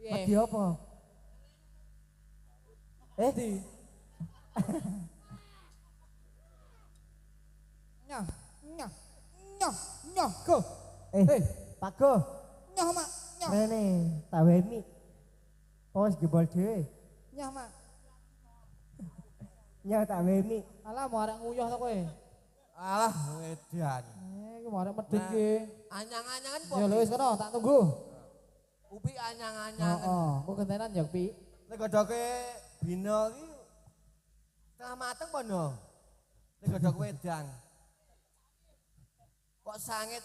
Wedi apa? Di. Nyah, nyah, nyah, nyah, go. Pak Go. Nyah, Mak, nyah. Rene, taweni. Pos jebol dhewe. Nyah, Mak. Nyah taweni. Alah mau arek nguyuh to kowe. Alah, edan. Iki mau arek medhit ki. Anyang-anyangan po. Ya lho wis kono, tak tunggu. Upi anyang-anyangan. Heeh, kok gentenan ya, Pi. Nek godoke bina iki tengah mateng po no. Nek godok wedang. Kok sangit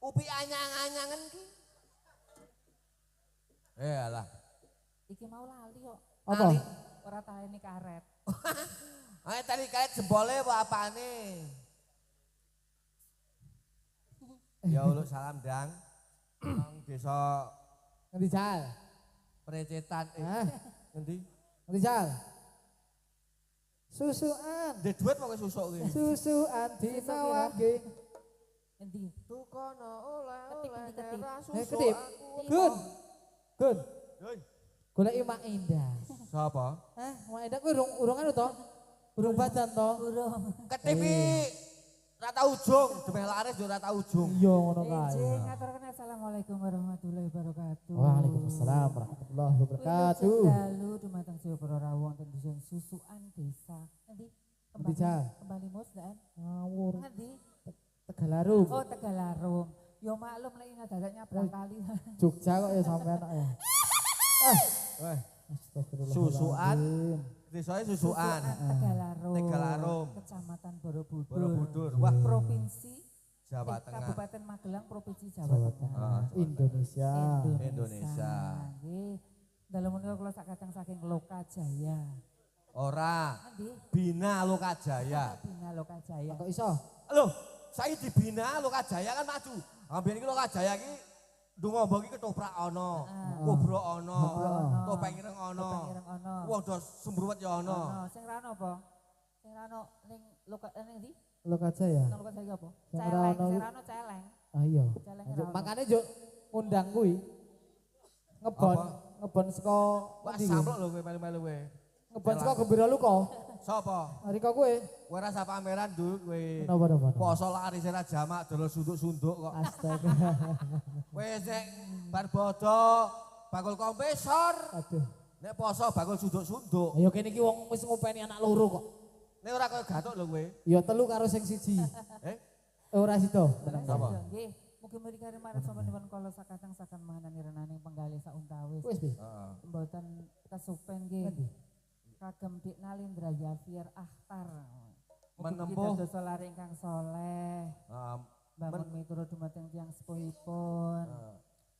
upi anyang-anyangan ki Iyalah. Iki mau lali kok. Apa? Lali. Ora taeni karet. Ayo tadi karet jebole apa apane? Ya Allah salam dang. Nang desa Ngendi Jal? Precetan Hah? ngendi? Ngendi Jal? Susuan. Ndek duit pokoke susuk kuwi. Susuan dinawangi. Endi? Tukono oleh-oleh Ketip. merah Ketip. susuk aku. Gun. Gun. Gun. Goleki Mak Indah. Sapa? Hah, Mak Indah kuwi urung anu to? Urung badan to? Burung. Ketipi rata ujung, demeh laris yo rata ujung. Iya ngono kae. Ijing ngaturaken assalamualaikum warahmatullahi wabarakatuh. Waalaikumsalam warahmatullahi wabarakatuh. Wilujeng dalu dumateng Jawa para rawuh wonten dusun Susukan Desa. Endi? Endi, Jal? Kembali musdaan. Ngawur. Endi? Tegalarum. Oh, Tegalarum. Yo maklum lek ngadadak nyabrang kali. Jogja kok ya sampean kok ya. Weh, Astagfirullahaladzim. Susuan. Desane susukan. Tegalarum. Tegalarum. Kecamatan Borobudur. Borobudur. Wah, Provinsi Jawa Tengah. Kabupaten Magelang, Provinsi Jawa Jawa Tengah. Tengah. Indonesia. Indonesia. Nggih. Dalam menika kula sak kadang saking Lokajaya. Ora, Endi? Bina Lokajaya. Bina Lokajaya. Kok iso? Loh, saya dibina Lokajaya kan maju. Ambil ini Lokajaya iki ndonga mbok iki ketoprak ana, kobro ana, topeng ireng ana. Topeng ireng ana. Wong do sembruwet ya ana. Ana. Sing ra ono apa? Sing ra ono ning ning ndi? Lok aja ya. Nang Lokajaya apa? Sing ra Celeng, ono sing iki- ra ono celeng. Ah iya. Celeng Lanjut. ra ono. Makanya juk undang kuwi. Ngebon, Apa? ngebon saka Wah, endi kuwi? samplok lho kowe melu-melu kowe. Ngebon saka Gembira Luka. Sapa? Hari kok kowe. Kowe rasa pameran dul kowe. Napa. Poso laris ora jamak dolo sunduk-sunduk kok. Astaga. Wis nek bar bodo bakul kompresor. Aduh. Nek poso bakul sunduk-sunduk. Ayo kene iki wong wis ngopeni anak loro kok. Nek ora koyo gatuk lho kowe. Ya telu karo sing siji. Eh? Ora sida. Sapa? Nggih. Mugi-mugi kare marang sampun kala sakadang sakan mangan renaning penggalih sauntawis. Wis piye? Heeh. Mboten kesupen nggih. Endi? Kagem Dik Nalindra Yafier Akhtar. Menempuh. Kita dosa lari ingkang soleh. Bangun miturut dumateng tiyang sepuhipun.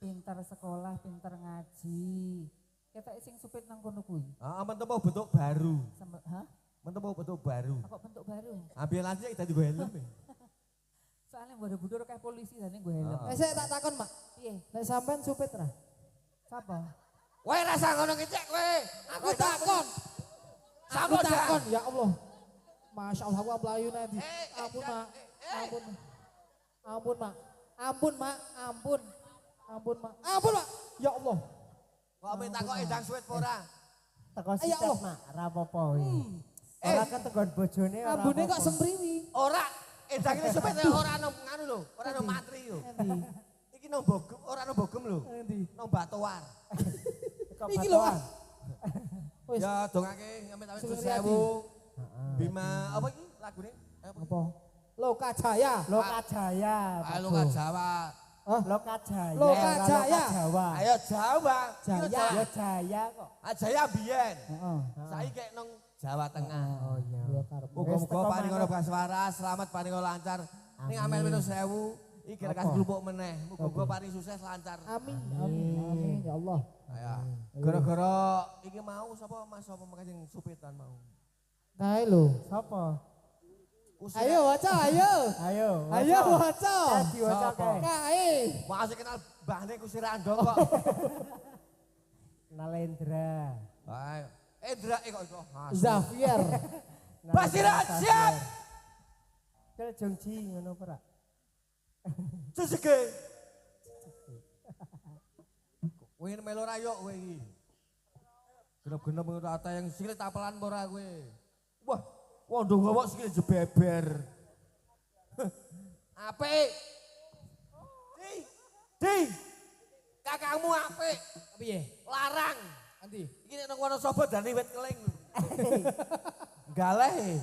Pinter sekolah, pinter ngaji. Kita sing supit nang kono kuwi. Menempuh bentuk baru. Hah? Menempuh bentuk baru. Apa bentuk baru? Ambil lanjut kita di helm. Soalnya Borobudur kayak polisi dan gue helm. Saya tak takon, Mak. Piye? Nek sampean supit ra? Sapa? Kowe rasa ngono kecek kowe. Aku takon. Aku Sampun takon, ya Allah. Masya Allah, aku melayu nanti. Eh, Ampun, Mak. Ampun. Ampun, Mak. Ampun, Mak. Ampun. Ampun, Mak. Ampun, Mak. Ya Allah. Kok minta kok edang suwet apa ora? Ya Teko Allah. sitet mak, ra apa-apa kuwi. Ora kan tegon bojone ora. Ambune kok apa-apa. sempriwi. Ora, edang ini suwet ora nang nganu lho, ora nang matri lho. Iki nang bogem, ora nang bogem lho. Endi? Nang batuan. Teko Iki lho, batuan. Wis. Ya dongake amit-amit Suliryadi. 10.000. Bima apa iki lagune? Apa? Lokajaya. Lokajaya. Ayo ka Jawa. Lokajaya. Lokajaya. Jawa. Ayo Jawa. Jaya. Ya Jaya kok. Jaya biyen. Heeh. Saiki kek nang Jawa Tengah. Oh iya. Ya karep. Muga-muga paring ora baswara, selamat paring lancar. Ning amel minus 1000, iki kira kasih klupuk meneh. Muga-muga paring sukses lancar. Amin. Amin. Amin. Ya Allah. Ayo. Gara-gara iki mau sapa Mas sapa makasih supitan mau. Kae lho. Sapa? Ayo waca, ayo. Ayo. Ayo waca. Diwaca Sapa? kae. Kae. Masih kenal mbahne kusir andong kok. Nalendra. Ayo. Endra kok iku. Zafier. Basir siap. Kel jongji ngono ora? Sesege. Kowe melu rayok kowe iki. Genep-genep ngono ata yang sikile tapelan apa ora kowe. Wah, wondo gawok sikile jebeber. Apik. Di. Kakakmu apik. Piye? Larang. Endi? Iki nek nang Wonosobo dane wit keling. Galeh.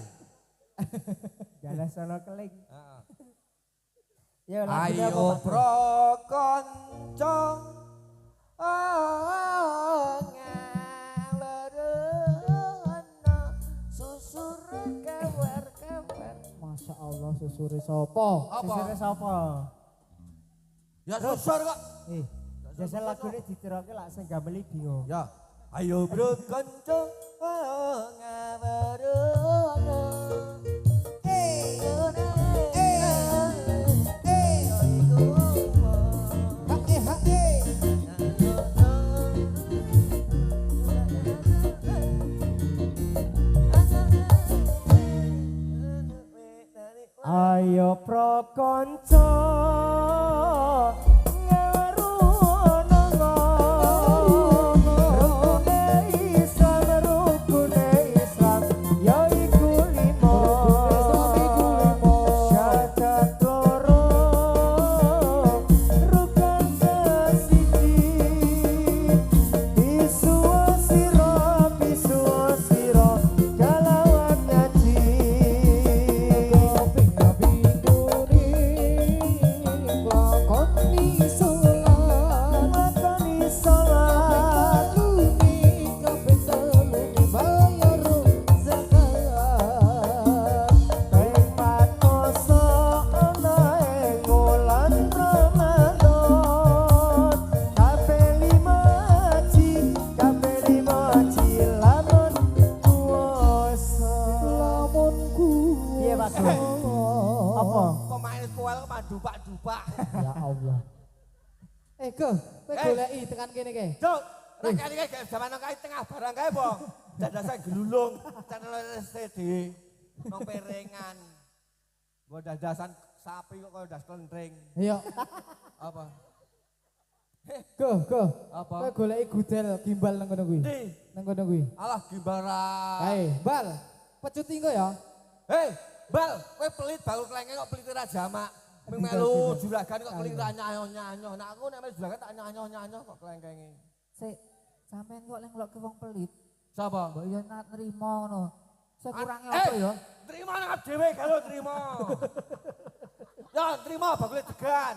Jalan sono keling. Heeh. Ya lagune apa, Ayo Pak? pro konco ngalorono susure kewer-kewer. Masya Allah susure sopo. Apa? Sisire sapa? Ya susur kok. Eh, Jasa lagune diteroke lak sing gamel video. Ya. Ayo bro kanca ngawerono. Ayo pro kanca ngeruno rukune Islam ya iku limo syahadat loro rukun sesiji bisuwa sira kalawan ngaji lakoni salat Pemat poso ana ing wulan Ramadan kabeh lima ji lamun puasa piye Pak apa Pemain kuel dupak-dupak. ya Allah Go, kowe goleki tekan kene ke. Cuk, rakyat iki gak zaman nang kae tengah barang kae, Bong. Dadasan gelulung, channel STD nang perengan. Gua dadasan sapi kok koyo das klentring. Ayo, Apa? go. Apa? Kowe goleki gudel gimbal nang kono kuwi. Di. Nang kono kuwi. Alah gimbara. Bal. Pecuti engko ya. Hei, Bal, kowe pelit baru klenge kok pelit ra jamak. Melu juragan kok pelit ra nyanyo-nyanyo. Nah aku nek melu juragan tak nyanyo-nyanyo kok klengkenge. Sik, sampean kok lek wong pelit. Sapa? Mbok yo nak nrimo ngono. Sing kurange apa ya? Terima nang dhewe kalau terima. Ya, terima bakul degan.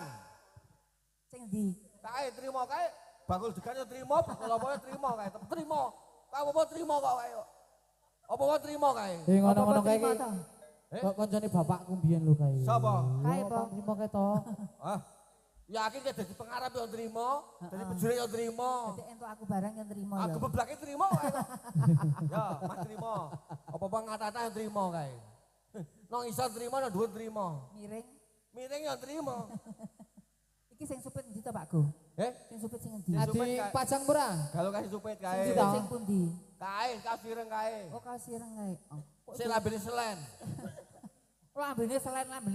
Sing ndi? Kae terima kae bakul degan yo terima, bakul apa yo terima kae. Terima. Kae apa terima kok kae. Apa terima kae? Ngono-ngono kae terima iki. to? Kok kancane bapakku mbiyen lho kae. Sapa? Kae apa? Terima kae to. Hah? Yakin kae dadi pengarap yo terima, dadi pejure yo terima. Dadi entuk aku barang yang terima ya. Aku beblake terima kae. Ya, Mas terima. Apa-apa ngatata yo terima kae. Nang iso terima nang dhuwur terima. Miring. Miring yo terima. Iki sing supit ndi to, Pakku? Sing supit sing endi? Sing supit Adi kae. pajang murah. Kalau kasih supet Sing kae. supit sing pundi? Kae, kasireng kae. Oh, kasireng kae. Oh, kok Sing lambene selen. lambene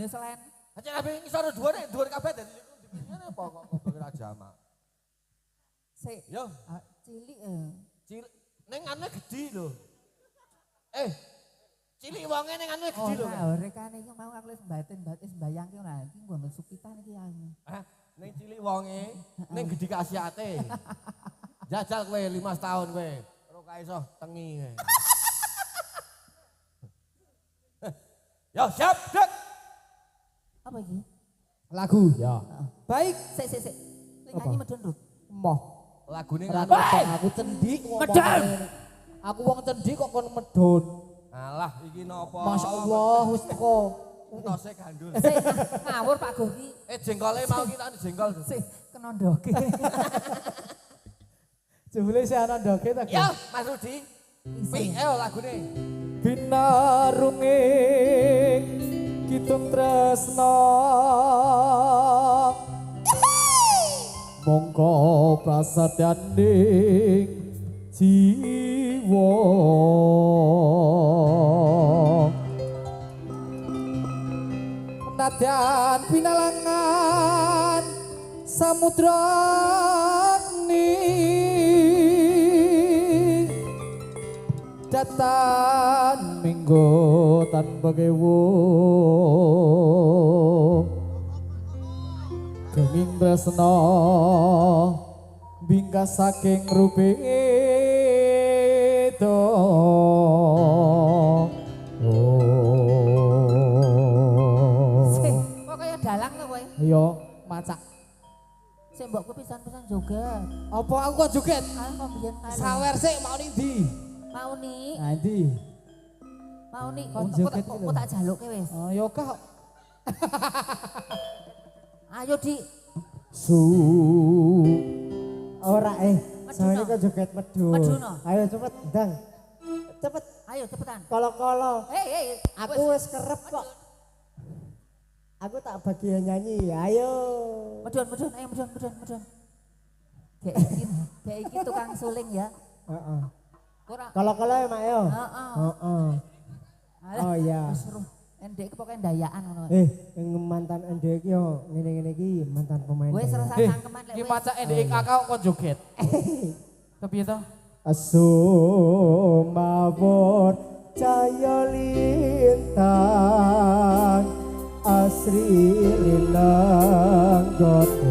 selen. Aja lambene ngisor dhuwur kabeh dadi ngene apa kok kira jamak. Sik. Yo, Cilik cilik ning ane gedhi lho. Cilik wonge ning ane gedhi lho. Ora, rekane iki mau aku wis sembayang ki ora iki nggon supitan iki anu. Hah? Ning cilik wonge ning gedhi kasiate. Jajal kowe 5 tahun kowe. Ora kae iso tengi kowe. Yo, siap, Dek. Apa iki? Lagu. Ya. Baik. Sik. Nyanyi medun Rut. Moh. Lagune Ora ngono. aku cendik ngomong. Medun! Aku wong cendik kok kon medun. Alah, iki napa? Masya Allah, wis teko. Entose gandul. Sik, ngawur Pak Goki. Jengkole mau kita jengkol. Sik, kena ndoke. Jebule si ana ndoke ta. Ya, Mas Rudi. Ayo lagune. Binarunging kitung tresna mongko prasadyaning jiwa nadyan pinalangan samudrani datan minggu tanpa kewu kenging tresna bingkas saking ruping itu Sik, kok kaya dalang to kowe? yo macak Sik mbokku pisan-pisan joget. apa aku kok joget Ayo kok biyen kae. sawer sik mau ning ndi Mau nih, nanti mau nih. Kon Kok joget iki lho. tak jaluke wis. oh yo kak Ayo Dik. su soalnya kok joget medun. Meduno. Ayo cepet, Dang. Cepet, Ayo cepetan. kolo-kolo. Hei, Aku wis kerep kok. Aku tak bagian nyanyi, ayo. Medun, ayo medun. Kayak iki tukang suling ya. Heeh. Ora. Kolo-kolo ya, Mak yo. Heeh. Heeh. Oh iya. Wis seru. Endek pokoknya ndayakan ngono. Yang mantan endek yo ngene-ngene iki mantan pemain. Wis daerah. rasa cangkeman lek Ki wis. macak ndek kakak kok joget. Kepiye to? Sumawur cahya lintang asri linenggote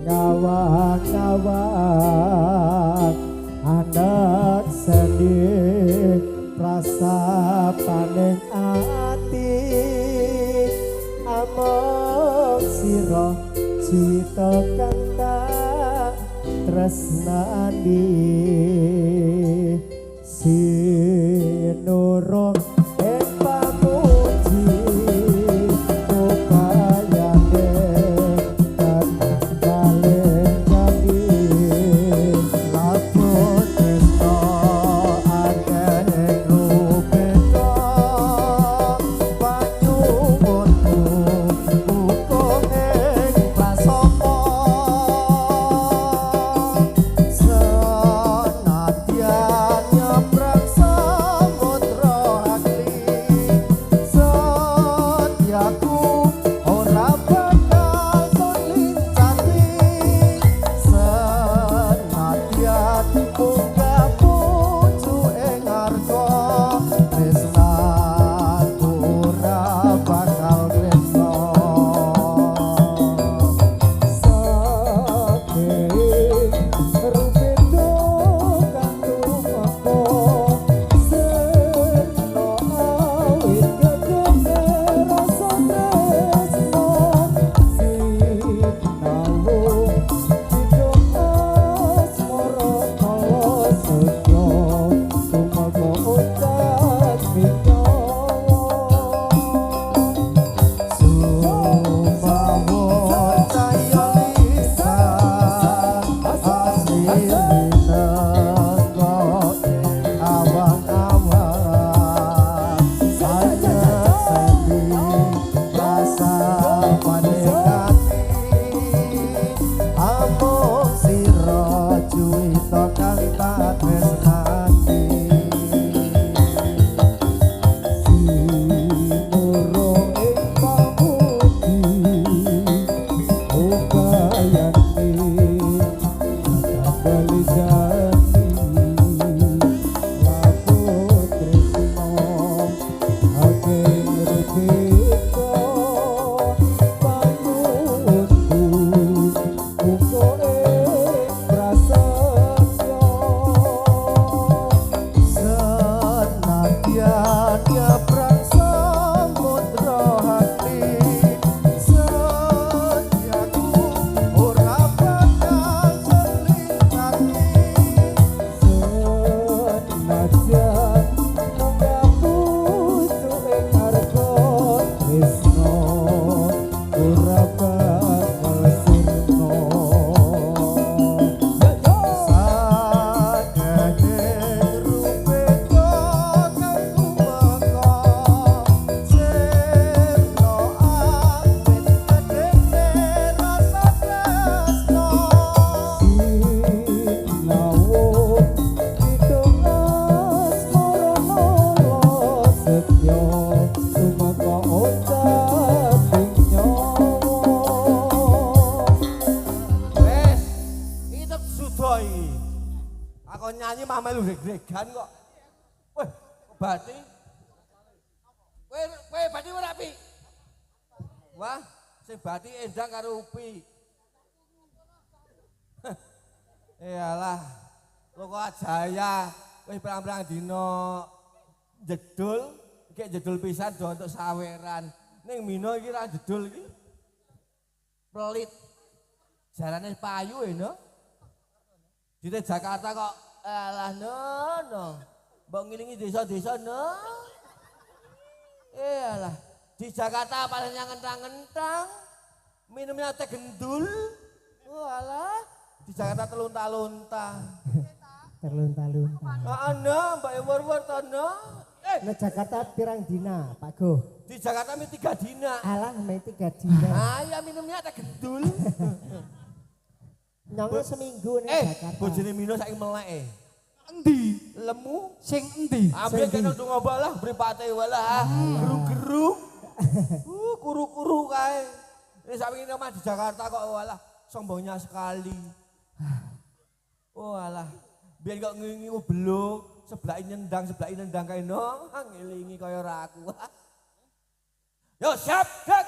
ngawang-ngawang anak seni rasa paning ati amok sira cita kang tak tresnani sinurung ing pamuji upayane datang kalih kami lapun tresno akeh rupeta panyuwunku uga ing prasopo senadyan nyebrang samudra akli setiaku ora bakal solincati senadyan munggah pucu ing arga tresnaku ora bakal tresno saking rupindo kang tumeka serna awit gegene rasa tresno sinau hidup asmara kala setya tumeka ucap binyawa Sumawur cahya lintang asri linenggote awang-awang sayang seni rasa panekati amung sira cuwita kang tak tresnani sinurung ing pamuji upayane kembali jati laput tresno akeh rupita panyuwunku uga ing prasetya senadyan nyebrang samudra hati setiaku ora bakal selintaki senadyan munggah pucuk ing arga tresno ora bakal sirna sakehing rupeta kang tumeka sirna awit gedene rasa tresno sinau hidup asmara loro setya tumeka ucap binyawa Wes, itu sudah iki. Aku nyanyi mah melu greg-gregan kok. Weh, bati. Kowe bati ora pi? Wah, sing bati endang karo upi. Iyalah, loko Jaya, wis perang-perang dino jedul, iki jedul pisan do untuk saweran. Ning Mino iki ra jedul iki. Pelit. Jarane payu no. Di Jakarta kok alah no. Mbok ngilingi desa-desa no. Iyalah, di Jakarta paling ngentang-ngentang, minumnya teh gendul. Walah, di Jakarta telunta-lunta. Terlunta-lunta. Ana Mbak War tono. Nah Jakarta pirang dina, Pak Go? Di Jakarta mi 3 dina. Alah, main 3 dina. Ayah minumnya tak gedul. Nyongnya seminggu nih Jakarta. Bojone Mino saiki melek. Endi? Lemu. Sing endi? Ambil kena ndonga balah mripate walah. Geru-geru. Kuru-kuru kae. Ini saiki omah di Jakarta kok walah sombongnya sekali. Oh alah. Biar kok ngingu beluk, sebelah nendang kae no, ngelingi kaya ora aku. Yo siap, Dek.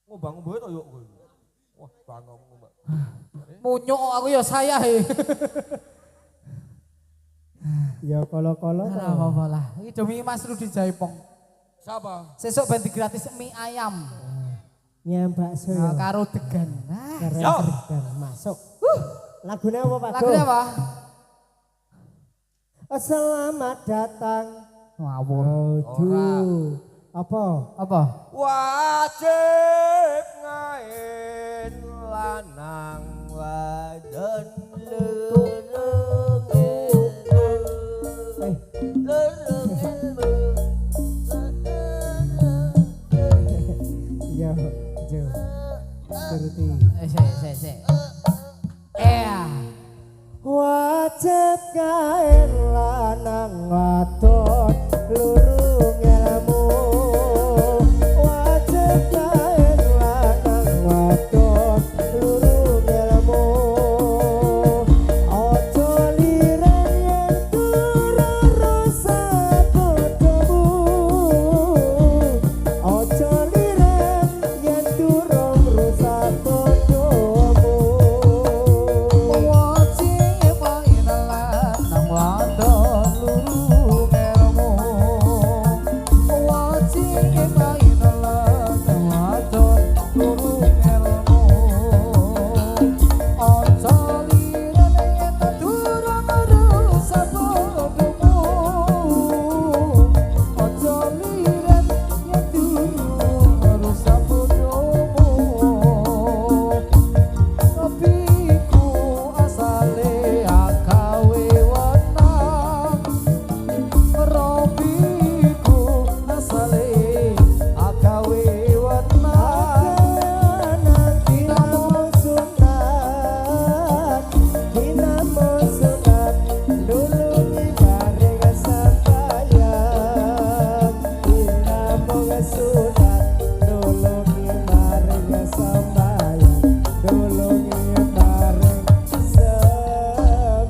Ngobang-ngombe to yo kowe. Wah, bangongmu, Mbak. Munyuk aku ya saya he. Ya kolo-kolo. Ora apa-apa lah. Iki demi Mas Rudi Jaipong. Siapa? Sesuk ben gratis mie ayam. Nyam bakso ya. Karo degan. Nah, Keren Yo. keren masuk. Lagunya apa Pak Go? lagunya apa? Selamat datang. Ngawur. Aduh. Apa? Apa? Wajib ngain lanang wadon Iya, Jo. Seperti. Sik. Wajib kain lanang wadon lurung ilmu. Wajib kain lanang wadon lurung ilmu. Ojo liren yen durung rasa bodohmu. Ojo liren yen durung rusak bodohmu. Wajib main lanang wadon lurung ilmu. Wajib main lanang wadon lurung ilmu. Ojo liren yen durung rusak bodohmu. Ojo liren yen durung rusak bodohmu. Kopiku asale agawe wenang. Robiku asale agawe wenang. Dinamo sunat, dinamo sunat, dulungi bareng sambayan. Dinamo sunat, dulungi bareng sambayan, dulungi bareng sambayan.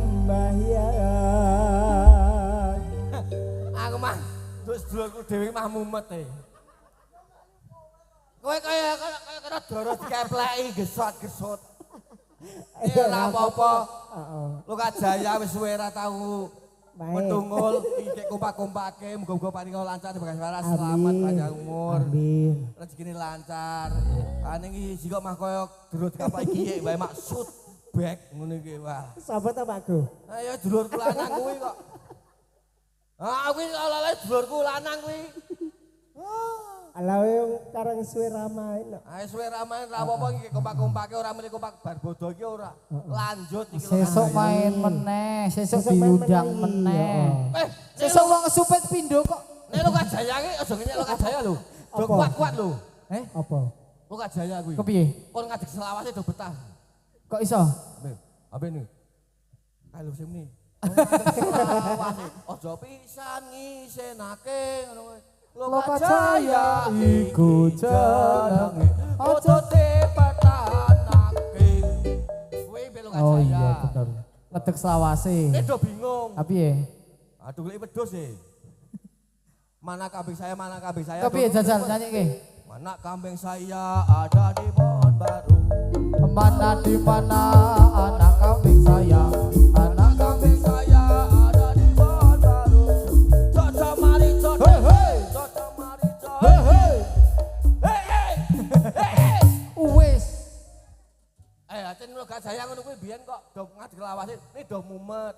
Aku mah terus dulurku dhewe mah mumet e. Kowe kaya kena doro dikepleki gesot-gesot. Ya ora apa-apa. Heeh. Luka Jaya wis suwe ora tau Baik. metungul iki kompak-kompake muga-muga paringa lancar bagas waras selamat Amin. panjang umur. Amin. Rezekine lancar. Ane iki sik mah kaya duro dikepleki iki wae maksud back ngono iki wah. Sapa ta Pak Go? Ayo dulurku lanang kuwi kok. Ah kuwi ala-ala dulurku lanang kuwi. Ala yang karang suwe ramain. Ayo suwe ramain ra apa-apa iki kompak-kompake ora muni kompak bar bodo iki ora. Lanjut iki lho. Sesuk main meneh, sesuk Sesuk main diundang meneh, meneh. Sesuk Sesuk wong kesupet pindho kok. nek Luka Jaya iki aja ngenyek Luka Jaya lho. Do Apa? kuat-kuat lho. Apa? Luka Jaya kuwi. Kepiye? Kon ngadeg selawase do betah. Kok iso? Apa ini? Ayo sing ni. Selawase aja pisan ngisenake ngono kuwi. Luka Jaya iku jenenge aja tepatanake. Kuwi be Luka Jaya. Oh iya bener. Ngedek selawase. Nek do bingung. Kepiye? Aduh golek wedhus e. Mana kambing saya, mana kambing saya. Kepiye jajal nyanyike? Mana kambing saya ada di pohon baru. Mana di mana anak kambing saya? Anak kambing Saya ada di pohon baru. Cocok mari cocok. Hei, hei. Cocok mari cocok. Hei hei. Hei hei. Hei hei. Wis. Aten Luka Jaya ngono kuwi biyen kok do ngadeg lawase ini do mumet.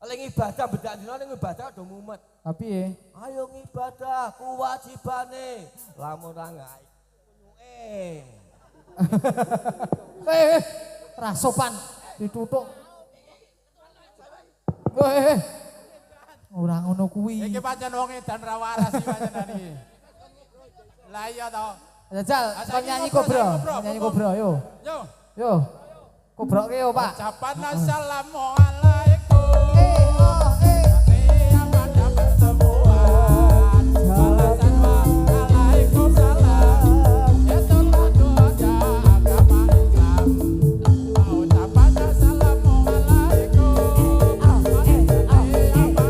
Eling ibadah bedak dina ning ibadah do mumet. Kepiye? Ayo ngibadah kewajibane. Lamun ora ngai kunyuke. Eh, Rasopan ditutuk. Weh. Ora ngono kuwi. Iki pancen wong edan ra waras iki panjenengan iki. Lah iya to. Jajal, kon nyanyi kobra. Nyanyi kobra yo. Yo. Yo. Kobra ke yo, Pak. Ucapan assalamualaikum. Apa dapat sembuhan. Balasan waalaikumsalam. Itulah doa agama Islam. Ucapan assalamualaikum. Apa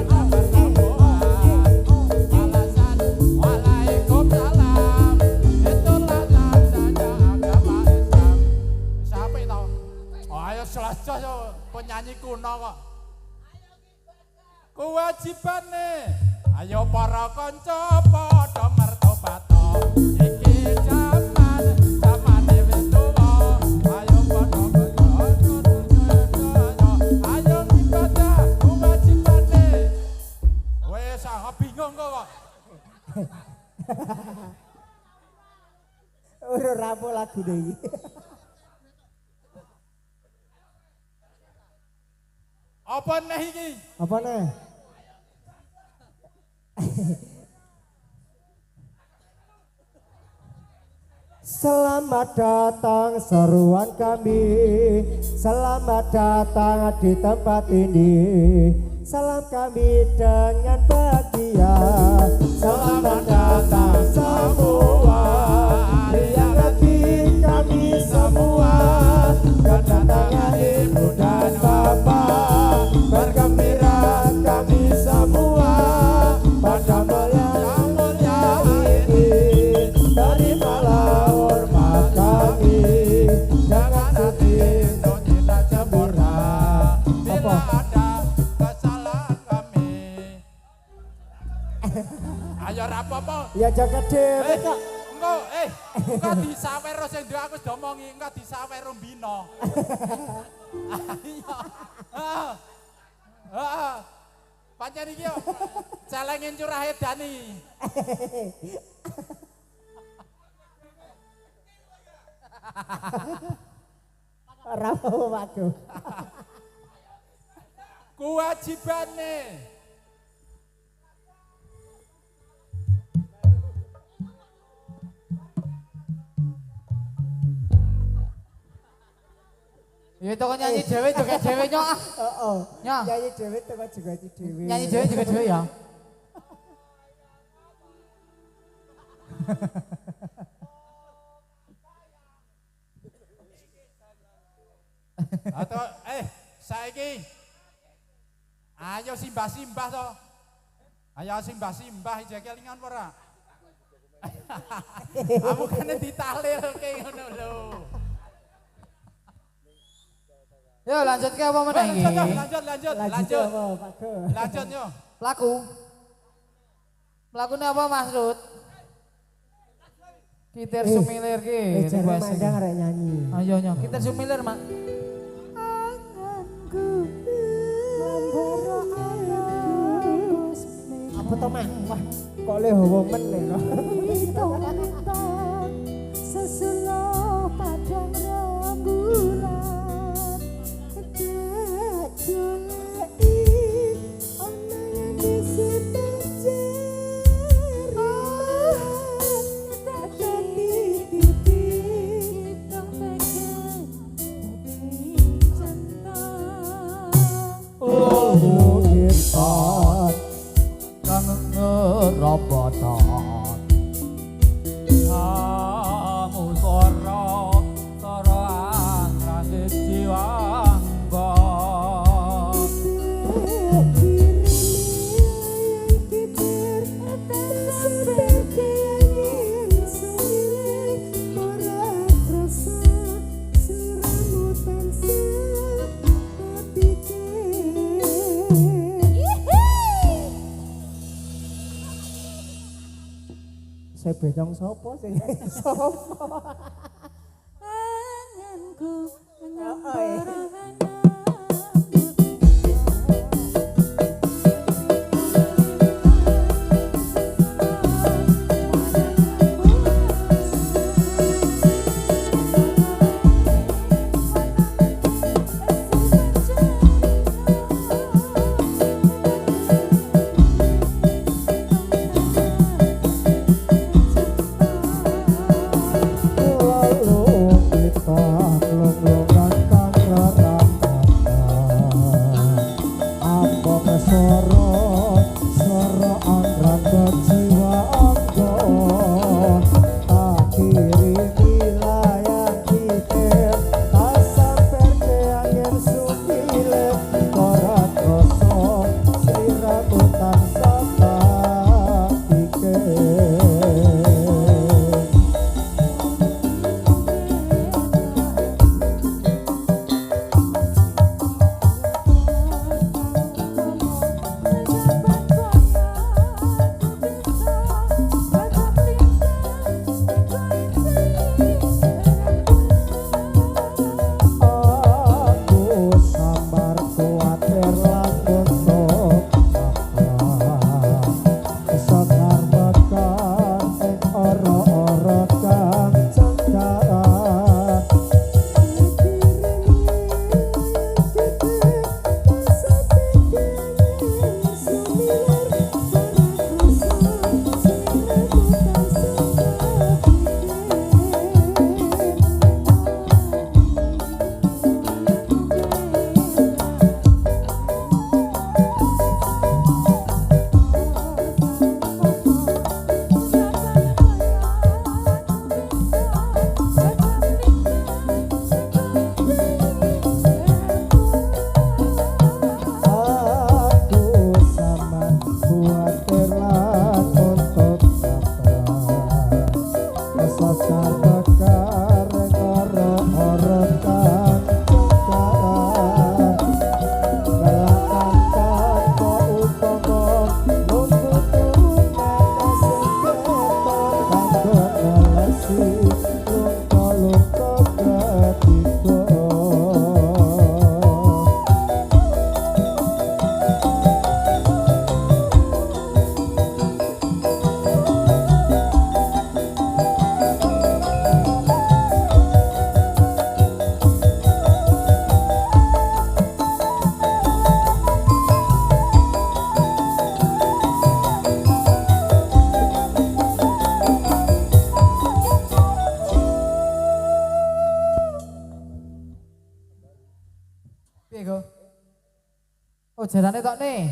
dapat sembuhan. Balasan waalaikumsalam. Itulah tandanya agama Islam. Siapa itu? Oh, ayo jelas-jelas yo penyanyi kuno kok. Kewajibane ayo para kanca padha mertobat. Iki zamane wis tuwa. Ayo padha ayo ibadah kewajibane. Wes bingung kok. Ora rapo lagune iki. Apa neh iki? Apa nih? Selamat datang seruan kami, selamat datang di tempat ini. Salam kami dengan bahagia, selamat datang semua. Riang hati kami semua, kedatangan ibu dan bapak. Bergembira kami semua pada malam mulia ini. Terimalah hormat kami, jangan hati untuk tidak sempurna. Bila ada kesalahan kami. Ayo rapopo. Ya jaga dhewe kok. Engko disawer sing ndek aku wis domongi, engko disawer Rombino. Iya. Heeh. Pancen iki yo celengin curah edani. Ora apa waduh. Kewajibane Ya itu kan nyanyi dhewe joget dhewe nyok. Heeh. Ya. Nyanyi dhewe teko juga dhewe. Nyanyi dhewe joget dhewe ya. atau saiki ayo simbah-simbah to. Ayo simbah-simbah iki kelingan ora? Kamu kan ditalilke ngono lho. Yo lanjut ke apa meneh iki? Lanjut. apa Pak Go? Lanjut yo. Lagu. Lagune apa Mas Rut? Gitar sumilir ki. Jare mandang arek nyanyi. Ayo nyo, gitar sumilir, Mak. Apa to Mak? Wah, kok le hawa men lho. Sesulo padang rembulan kejulai ana yang isi penjara tak titipi tak pengen cinta Oh, gitar Kang ngerobotan. Kamu soro angrasik jiwangga. Saya bedong sopo sih? Sopo? anganku Oh, Piye go? Oh jarane tok nih.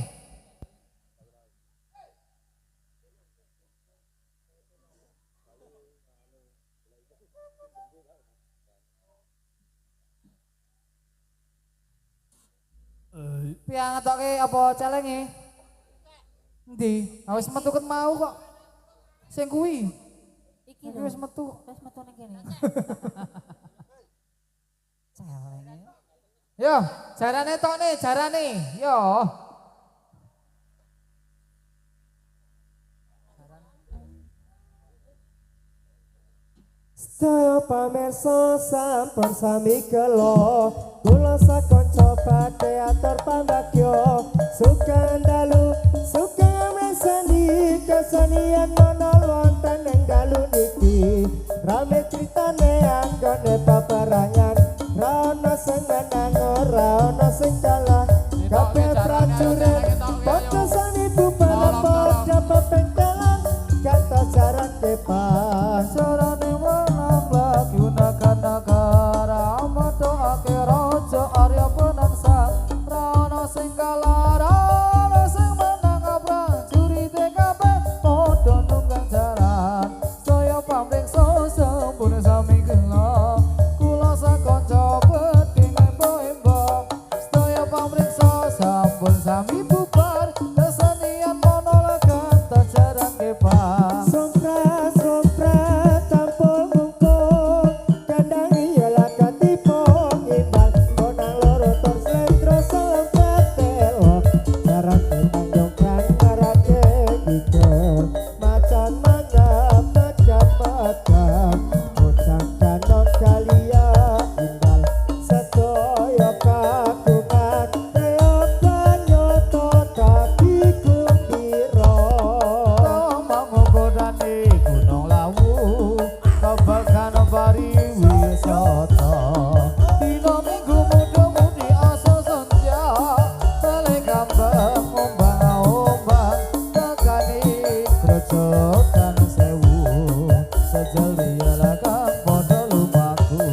Piye ngetoke apa celenge? Endi? Wis metu ket mau kok. Sing kuwi. Iki Iki lho. wis metu. Wis metu ning kene. Celeng. Yo, jarane tok nih, jarane. Yo. Sedaya pamirsa sampun sami kelo kula sakonco badhe atur pambagyo suka dalu suka mresani kesenian ana wonten ing dalu niki rame critane anggone paparangan ra ono sing menang ora ono sing kalah kabeh prajurit padha sami bubar padha pepengkelan kata jarak depan Sarane menang lagi gunakan negara Amado ake rojo Arya penangsa Rana sing kalah Rana sing menang prajurit kabeh padha nunggang jaran Saya pamriksa sampun sami gelo Kula sakanca bedhi embo-embo Saya pamriksa sampun sami bubar kesenian monolog kata jaran kepang Sompra tampol mungkung kadang iyalah katipo ngimbang konang loro tor slendro selempet telo jarak ditanjung kang marake giger macan mangap megap bocah danong kalia indal sedaya kagungan reoka nyoto dadi kumpiro Manggodane Gunung Lawu Kabakan bari wisata Dina minggu muda-mudi asa senja Balik kambang ombang-ombang Tekani krojokan sewu Sejelia lakang podo lumaku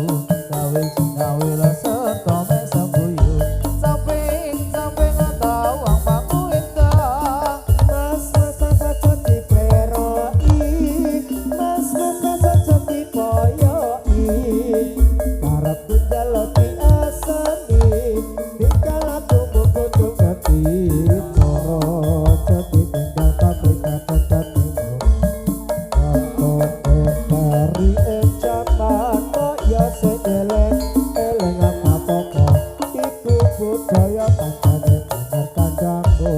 Gawe lah serta mesem guyu Samping tawang paku endang Mas saja diperoi Mas saja dipoyoi Karep tunggal diasani Dikala tubuh kudu ngerti Coro jadi tinggal pabrik kata timur Kanto dari jaman Kaya sejeleng eleng apa pokok Iku budaya kancane bener kandangku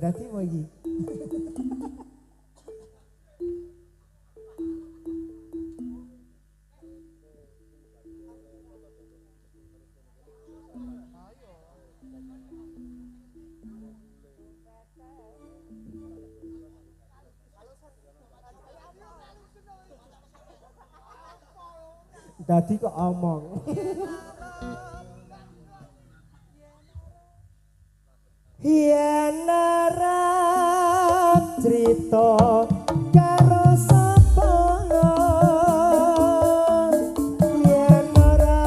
dadi mau iki. Dadi kok omong. Yen arep crita karo sapa, yen ora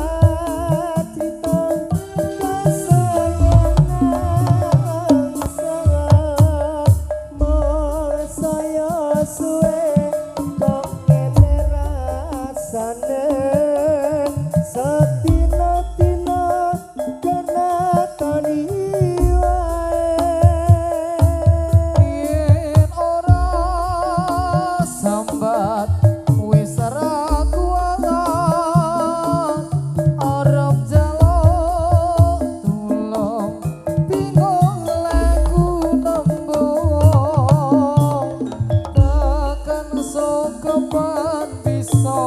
crita kasayangan sangat mor saya suwe kok ngene rasane setino-tino kena tani Yen ora sambat wis ora kuat arep jaluk tulung bingung laku nembung tekan sokepan bisa